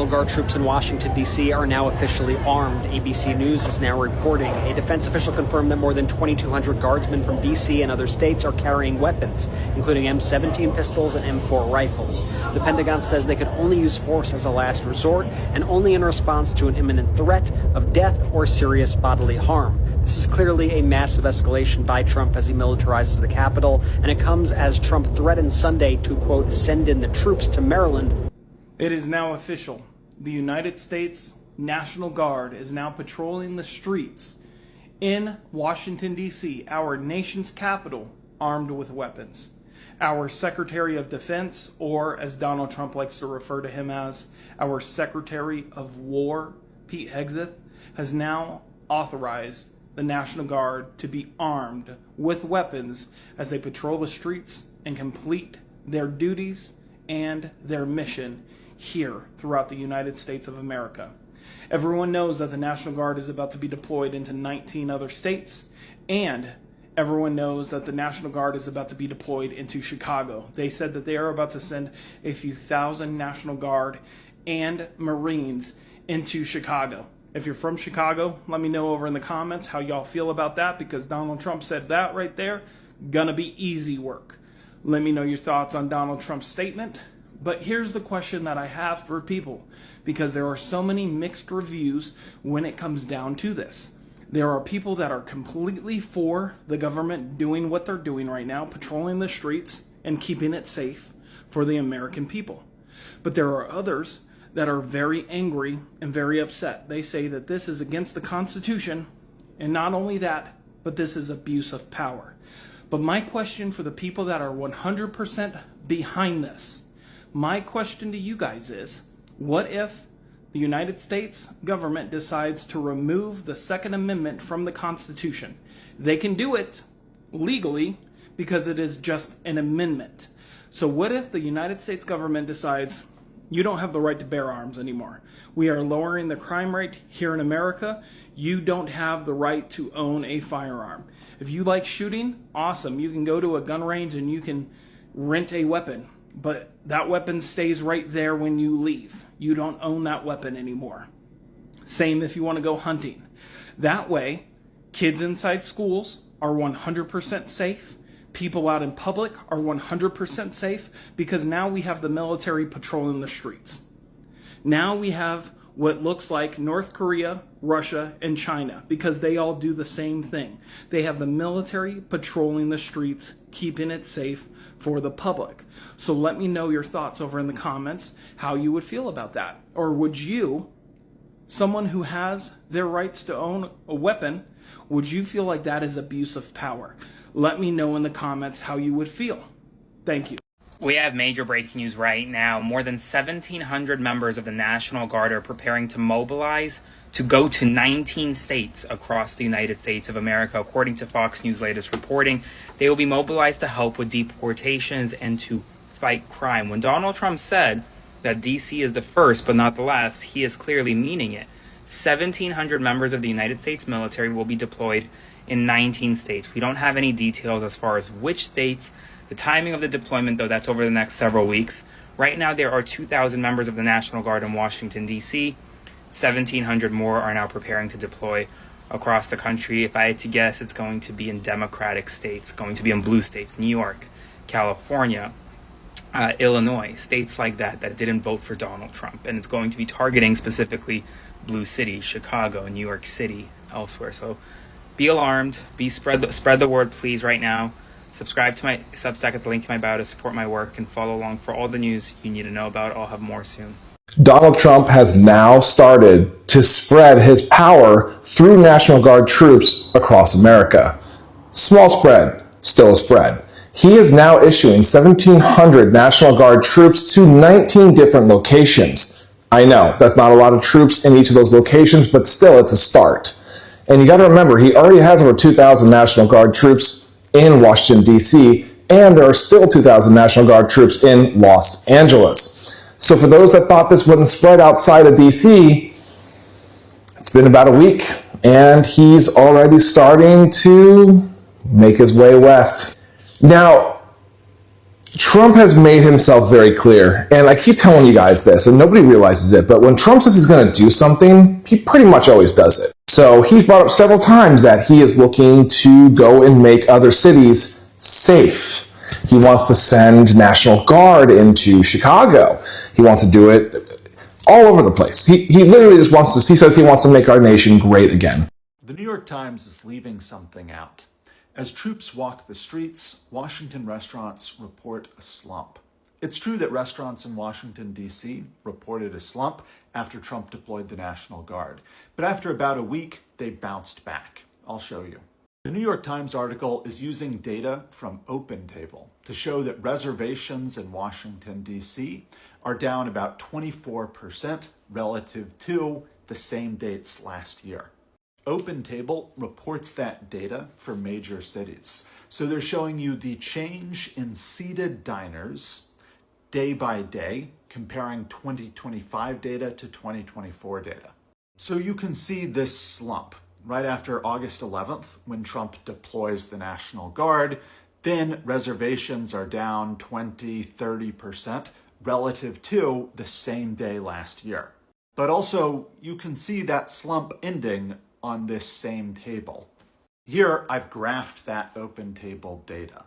Guard troops in Washington, D.C. are now officially armed. ABC News is now reporting. A defense official confirmed that more than 2,200 guardsmen from D.C. and other states are carrying weapons, including M17 pistols and M4 rifles. The Pentagon says they could only use force as a last resort and only in response to an imminent threat of death or serious bodily harm. This is clearly a massive escalation by Trump as he militarizes the Capitol, and it comes as Trump threatened Sunday to, quote, send in the troops to Maryland. It is now official. The United States National Guard is now patrolling the streets in Washington, D.C., our nation's capital, armed with weapons. Our Secretary of Defense, or as Donald Trump likes to refer to him as, our Secretary of War, Pete Hegseth, has now authorized the National Guard to be armed with weapons as they patrol the streets and complete their duties and their mission here throughout the United States of America. Everyone knows that the National Guard is about to be deployed into 19 other states, and everyone knows that the National Guard is about to be deployed into Chicago. They said that they are about to send a few thousand National Guard and Marines into Chicago. If you're from Chicago, let me know over in the comments how y'all feel about that, because Donald Trump said that right there, gonna be easy work. Let me know your thoughts on Donald Trump's statement. But here's the question that I have for people, because there are so many mixed reviews when it comes down to this. There are people that are completely for the government doing what they're doing right now, patrolling the streets and keeping it safe for the American people. But there are others that are very angry and very upset. They say that this is against the Constitution, and not only that, but this is abuse of power. But my question for the people that are 100% behind this, my question to you guys is, what if the United States government decides to remove the Second Amendment from the Constitution? They can do it legally because it is just an amendment. So what if the United States government decides you don't have the right to bear arms anymore? We are lowering the crime rate here in America. You don't have the right to own a firearm. If you like shooting, awesome. You can go to a gun range and you can rent a weapon. But that weapon stays right there when you leave. You don't own that weapon anymore. Same if you want to go hunting. That way, kids inside schools are 100% safe. People out in public are 100% safe, because now we have the military patrolling the streets. Now we have what looks like North Korea, Russia, and China, because they all do the same thing. They have the military patrolling the streets, keeping it safe for the public. So let me know your thoughts over in the comments, how you would feel about that. Or would you, someone who has their rights to own a weapon, would you feel like that is abuse of power? Let me know in the comments how you would feel. Thank you. We have major breaking news right now. More than 1,700 members of the National Guard are preparing to mobilize to go to 19 states across the United States of America. According to Fox News' latest reporting, they will be mobilized to help with deportations and to fight crime. When Donald Trump said that D.C. is the first but not the last, he is clearly meaning it. 1,700 members of the United States military will be deployed in 19 states. We don't have any details as far as which states. The timing of the deployment, though, that's over the next several weeks. Right now, there are 2,000 members of the National Guard in Washington, D.C. 1,700 more are now preparing to deploy across the country. If I had to guess, it's going to be in Democratic states, going to be in blue states, New York, California, Illinois, states like that didn't vote for Donald Trump. And it's going to be targeting specifically blue cities, Chicago, New York City, elsewhere. So be alarmed, spread the word, please, right now. Subscribe to my Substack at the link in my bio to support my work, and follow along for all the news you need to know about. I'll have more soon. Donald Trump has now started to spread his power through National Guard troops across America. Small spread, still a spread. He is now issuing 1,700 National Guard troops to 19 different locations. I know, that's not a lot of troops in each of those locations, but still, it's a start. And you got to remember, he already has over 2,000 National Guard troops in Washington, D.C., and there are still 2,000 National Guard troops in Los Angeles. So for those that thought this wouldn't spread outside of D.C., it's been about a week, and he's already starting to make his way west. Now, Trump has made himself very clear, and I keep telling you guys this, and nobody realizes it, but when Trump says he's going to do something, he pretty much always does it. So he's brought up several times that he is looking to go and make other cities safe. He wants to send National Guard into Chicago. He wants to do it all over the place. He literally just wants to, he says he wants to make our nation great again. The New York Times is leaving something out. As troops walk the streets, Washington restaurants report a slump. It's true that restaurants in Washington, D.C. reported a slump after Trump deployed the National Guard. But after about a week, they bounced back. I'll show you. The New York Times article is using data from OpenTable to show that reservations in Washington, D.C. are down about 24% relative to the same dates last year. OpenTable reports that data for major cities. So they're showing you the change in seated diners day by day, comparing 2025 data to 2024 data. So you can see this slump right after August 11th, when Trump deploys the National Guard. Then reservations are down 20-30% relative to the same day last year. But also, you can see that slump ending on this same table. Here, I've graphed that OpenTable data.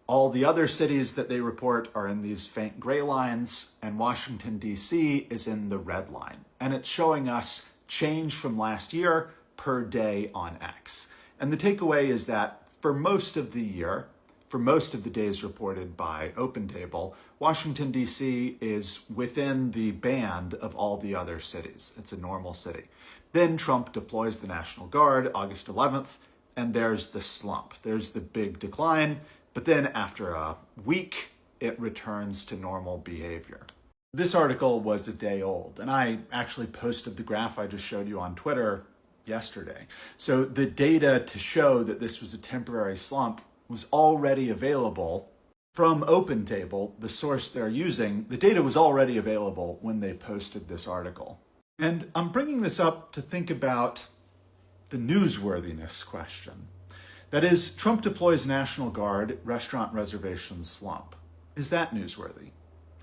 All the other cities that they report are in these faint gray lines, and Washington, D.C. is in the red line. And it's showing us change from last year per day on X. And the takeaway is that for most of the year, for most of the days reported by OpenTable, Washington, D.C. is within the band of all the other cities. It's a normal city. Then Trump deploys the National Guard August 11th, and there's the slump. There's the big decline, but then after a week, it returns to normal behavior. This article was a day old, and I actually posted the graph I just showed you on Twitter yesterday. So the data to show that this was a temporary slump was already available from OpenTable, the source they're using. The data was already available when they posted this article. And I'm bringing this up to think about the newsworthiness question. That is, Trump deploys National Guard, restaurant reservations slump. Is that newsworthy?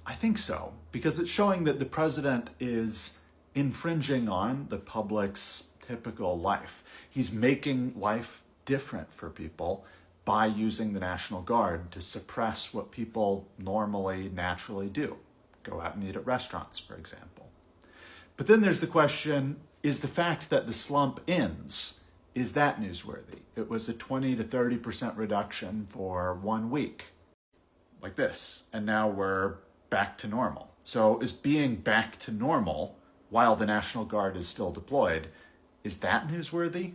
I think so, because it's showing that the president is infringing on the public's typical life. He's making life different for people by using the National Guard to suppress what people normally, naturally do. Go out and eat at restaurants, for example. But then there's the question, is the fact that the slump ends, is that newsworthy? It was a 20 to 30% reduction for 1 week, like this, and now we're back to normal. So is being back to normal while the National Guard is still deployed, is that newsworthy?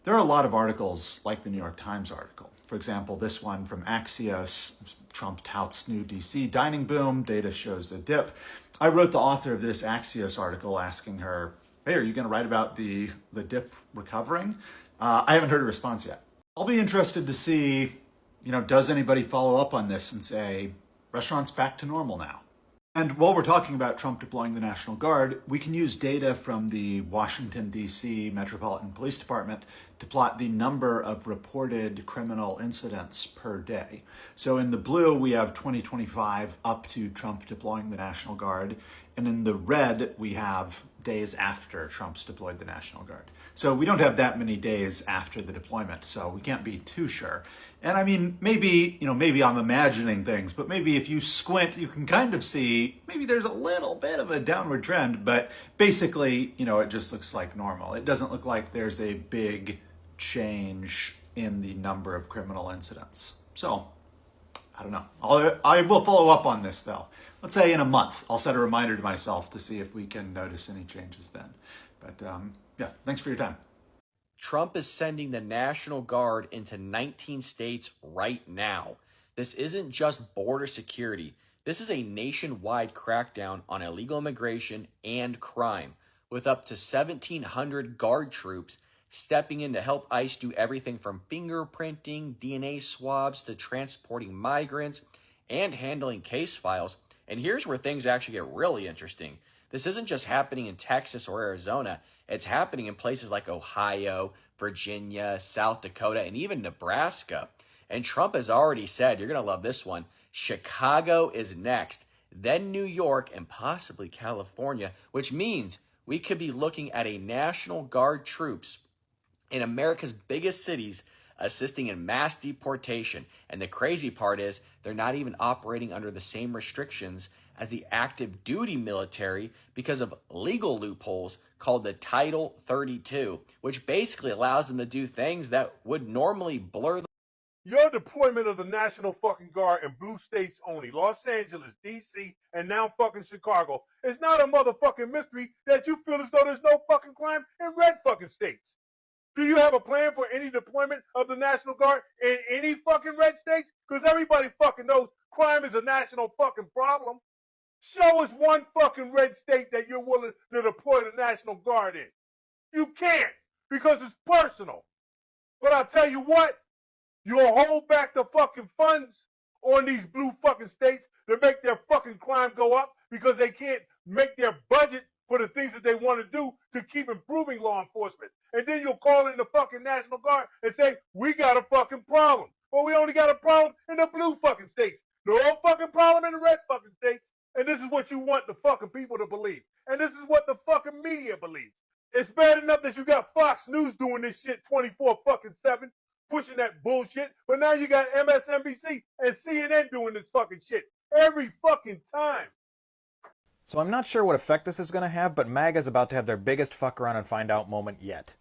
There are a lot of articles like the New York Times article. For example, this one from Axios, Trump touts new DC dining boom, data shows a dip. I wrote the author of this Axios article asking her, hey, are you going to write about the dip recovering? I haven't heard a response yet. I'll be interested to see, does anybody follow up on this and say, restaurants back to normal now? And while we're talking about Trump deploying the National Guard, we can use data from the Washington, D.C. Metropolitan Police Department to plot the number of reported criminal incidents per day. So in the blue, we have 2025 up to Trump deploying the National Guard. And in the red, we have days after Trump's deployed the National Guard. So we don't have that many days after the deployment, so we can't be too sure. And I mean, maybe I'm imagining things, but maybe if you squint, you can kind of see maybe there's a little bit of a downward trend, but basically, it just looks like normal. It doesn't look like there's a big change in the number of criminal incidents. So, I don't know. I will follow up on this though. Let's say in a month, I'll set a reminder to myself to see if we can notice any changes then. But yeah, thanks for your time. Trump is sending the National Guard into 19 states right now. This isn't just border security. This is a nationwide crackdown on illegal immigration and crime, with up to 1,700 Guard troops stepping in to help ICE do everything from fingerprinting, DNA swabs, to transporting migrants and handling case files. And here's where things actually get really interesting. This isn't just happening in Texas or Arizona. It's happening in places like Ohio, Virginia, South Dakota, and even Nebraska. And Trump has already said, you're going to love this one, Chicago is next, then New York, and possibly California, which means we could be looking at a National Guard troops in America's biggest cities assisting in mass deportation. And the crazy part is they're not even operating under the same restrictions as the active duty military because of legal loopholes called the Title 32, which basically allows them to do things that would normally blur the Your deployment of the National fucking Guard in blue states only, Los Angeles, D.C., and now fucking Chicago, is not a motherfucking mystery that you feel as though there's no fucking crime in red fucking states. Do you have a plan for any deployment of the National Guard in any fucking red states? Because everybody fucking knows crime is a national fucking problem. Show us one fucking red state that you're willing to deploy the National Guard in. You can't, because it's personal. But I'll tell you what, you'll hold back the fucking funds on these blue fucking states to make their fucking crime go up because they can't make their budget for the things that they want to do to keep improving law enforcement. And then you'll call in the fucking National Guard and say, we got a fucking problem. Well, we only got a problem in the blue fucking states. No fucking problem in the red fucking states. And this is what you want the fucking people to believe. And this is what the fucking media believes. It's bad enough that you got Fox News doing this shit 24 fucking 7, pushing that bullshit. But now you got MSNBC and CNN doing this fucking shit every fucking time. So I'm not sure what effect this is going to have, but MAGA's about to have their biggest fuck around and find out moment yet.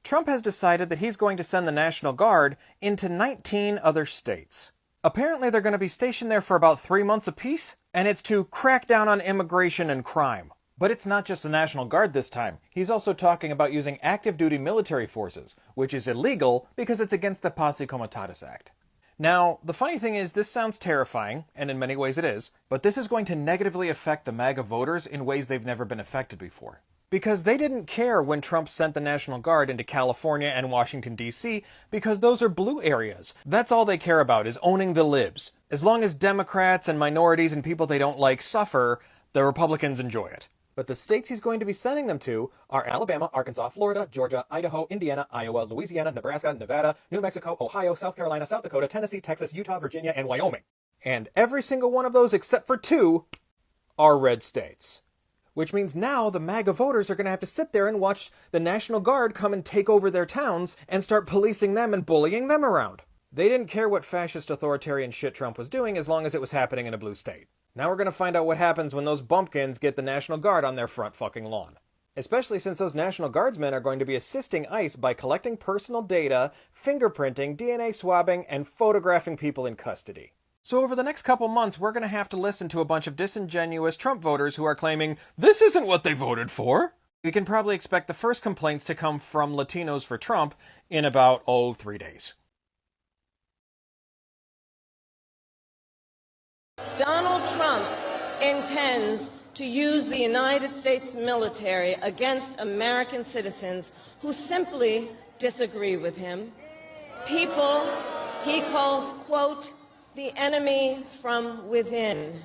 Trump has decided that he's going to send the National Guard into 19 other states. Apparently they're going to be stationed there for about 3 months apiece, and it's to crack down on immigration and crime. But it's not just the National Guard this time. He's also talking about using active duty military forces, which is illegal because it's against the Posse Comitatus Act. Now, the funny thing is, this sounds terrifying, and in many ways it is, but this is going to negatively affect the MAGA voters in ways they've never been affected before. Because they didn't care when Trump sent the National Guard into California and Washington, D.C., because those are blue areas. That's all they care about, is owning the libs. As long as Democrats and minorities and people they don't like suffer, the Republicans enjoy it. But the states he's going to be sending them to are Alabama, Arkansas, Florida, Georgia, Idaho, Indiana, Iowa, Louisiana, Nebraska, Nevada, New Mexico, Ohio, South Carolina, South Dakota, Tennessee, Texas, Utah, Virginia, and Wyoming. And every single one of those, except for 2, are red states. Which means now the MAGA voters are going to have to sit there and watch the National Guard come and take over their towns and start policing them and bullying them around. They didn't care what fascist authoritarian shit Trump was doing as long as it was happening in a blue state. Now we're going to find out what happens when those bumpkins get the National Guard on their front fucking lawn. Especially since those National Guardsmen are going to be assisting ICE by collecting personal data, fingerprinting, DNA swabbing, and photographing people in custody. So over the next couple months, we're going to have to listen to a bunch of disingenuous Trump voters who are claiming, this isn't what they voted for. We can probably expect the first complaints to come from Latinos for Trump in about, 3 days. Donald Trump intends to use the United States military against American citizens who simply disagree with him. People he calls, quote, the enemy from within.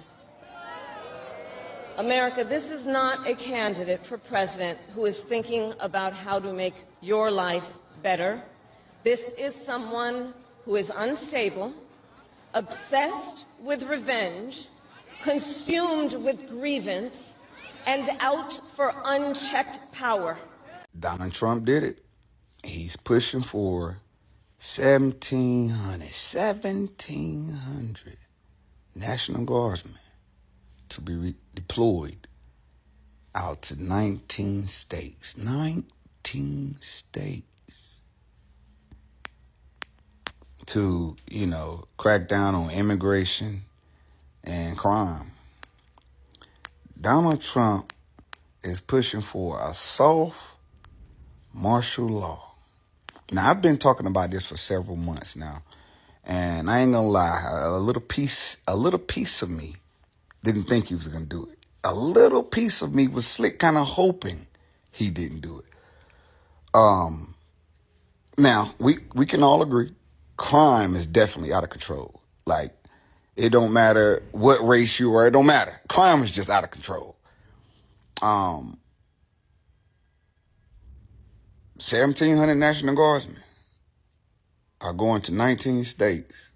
America, this is not a candidate for president who is thinking about how to make your life better. This is someone who is unstable, obsessed with revenge, consumed with grievance, and out for unchecked power. Donald Trump did it. He's pushing for 1,700 National Guardsmen to be deployed out to 19 states. 19 states. To, crack down on immigration and crime. Donald Trump is pushing for a soft martial law. Now, I've been talking about this for several months now, and I ain't gonna lie, a little piece of me didn't think he was gonna do it. A little piece of me was slick, kind of hoping he didn't do it. Now, we can all agree, crime is definitely out of control. Like, it don't matter what race you are, it don't matter. Crime is just out of control. 1,700 National Guardsmen are going to 19 states.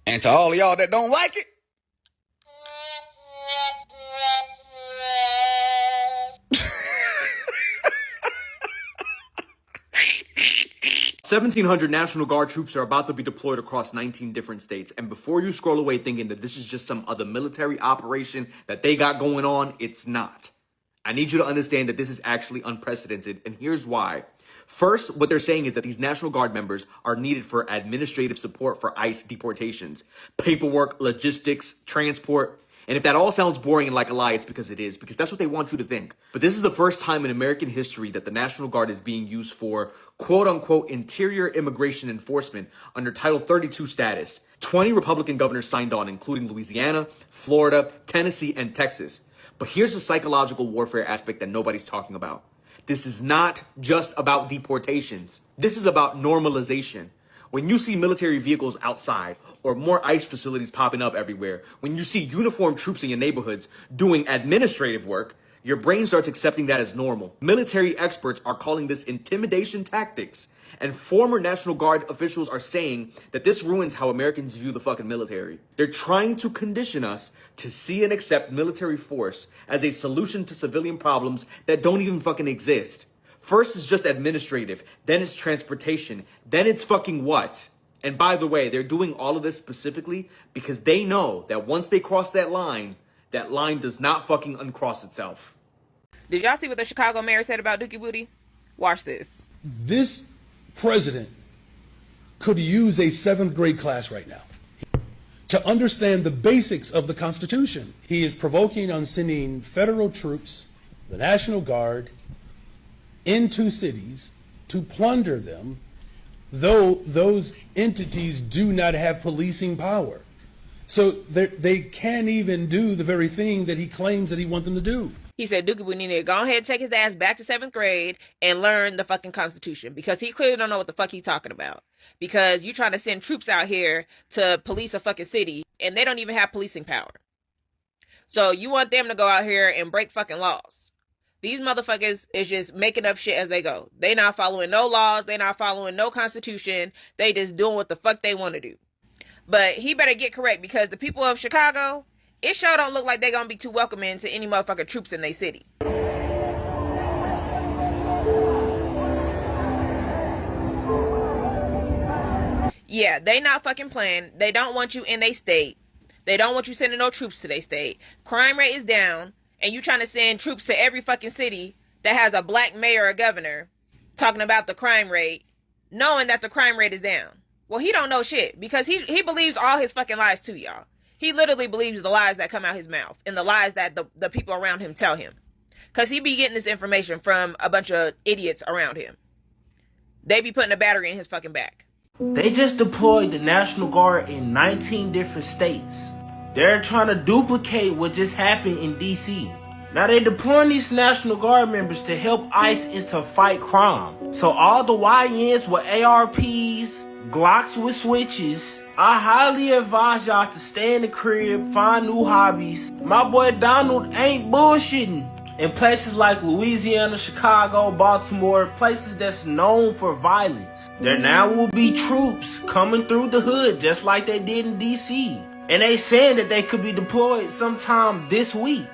And to all of y'all that don't like it, 1,700 National Guard troops are about to be deployed across 19 different states. And before you scroll away thinking that this is just some other military operation that they got going on, it's not. I need you to understand that this is actually unprecedented, and here's why. First, what they're saying is that these National Guard members are needed for administrative support for ICE deportations, paperwork, logistics, transport. And if that all sounds boring and like a lie, it's because it is, because that's what they want you to think. But this is the first time in American history that the National Guard is being used for quote-unquote interior immigration enforcement under Title 32 status. 20 Republican governors signed on, including Louisiana, Florida, Tennessee, and Texas. But here's the psychological warfare aspect that nobody's talking about. This is not just about deportations. This is about normalization. When you see military vehicles outside or more ICE facilities popping up everywhere, when you see uniformed troops in your neighborhoods doing administrative work, your brain starts accepting that as normal. Military experts are calling this intimidation tactics. And former National Guard officials are saying that this ruins how Americans view the fucking military. They're trying to condition us to see and accept military force as a solution to civilian problems that don't even fucking exist. First is just administrative, then it's transportation, then it's fucking what? And by the way, they're doing all of this specifically because they know that once they cross that line does not fucking uncross itself. Did y'all see what the Chicago mayor said about Dookie Booty? Watch this. This president could use a 7th grade class right now to understand the basics of the Constitution. He is provoking on sending federal troops, the National Guard, into cities to plunder them, though those entities do not have policing power. So they can't even do the very thing that he claims that he wants them to do. He said Dookie Booty need to go ahead and take his ass back to 7th grade and learn the fucking Constitution, because he clearly don't know what the fuck he's talking about. Because you trying to send troops out here to police a fucking city and they don't even have policing power. So you want them to go out here and break fucking laws. These motherfuckers is just making up shit as they go. They not following no laws. They not following no Constitution. They just doing what the fuck they want to do. But he better get correct, because the people of Chicago, it sure don't look like they're going to be too welcoming to any motherfucking troops in their city. Yeah, they not fucking playing. They don't want you in their state. They don't want you sending no troops to their state. Crime rate is down, and you trying to send troops to every fucking city that has a black mayor or governor talking about the crime rate, knowing that the crime rate is down. Well, he don't know shit, because he believes all his fucking lies too, y'all. He literally believes the lies that come out his mouth and the lies that the people around him tell him. Because he be getting this information from a bunch of idiots around him. They be putting a battery in his fucking back. They just deployed the National Guard in 19 different states. They're trying to duplicate what just happened in D.C. Now they deploying these National Guard members to help ICE and to fight crime. So all the YNs with ARPs, Glocks with switches, I highly advise y'all to stay in the crib, find new hobbies. My boy Donald ain't bullshitting. In places like Louisiana, Chicago, Baltimore, places that's known for violence, there now will be troops coming through the hood just like they did in DC. And they saying that they could be deployed sometime this week.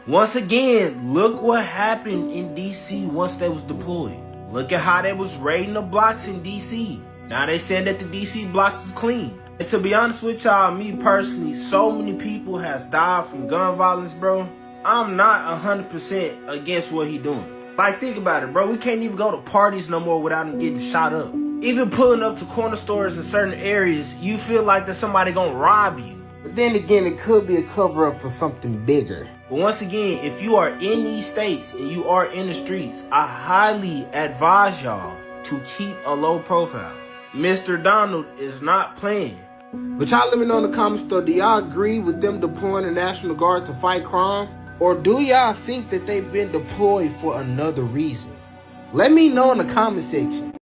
Once again, look what happened in DC once they was deployed. Look at how they was raiding the blocks in DC. Now they saying that the DC blocks is clean. And to be honest with y'all, me personally, so many people has died from gun violence, bro. I'm not 100% against what he doing. Like, think about it, bro. We can't even go to parties no more without him getting shot up. Even pulling up to corner stores in certain areas, you feel like there's somebody gonna rob you. But then again, it could be a cover-up for something bigger. But once again, if you are in these states and you are in the streets, I highly advise y'all to keep a low profile. Mr. Donald is not playing. But y'all let me know in the comments though, do y'all agree with them deploying the National Guard to fight crime? Or do y'all think that they've been deployed for another reason? Let me know in the comment section.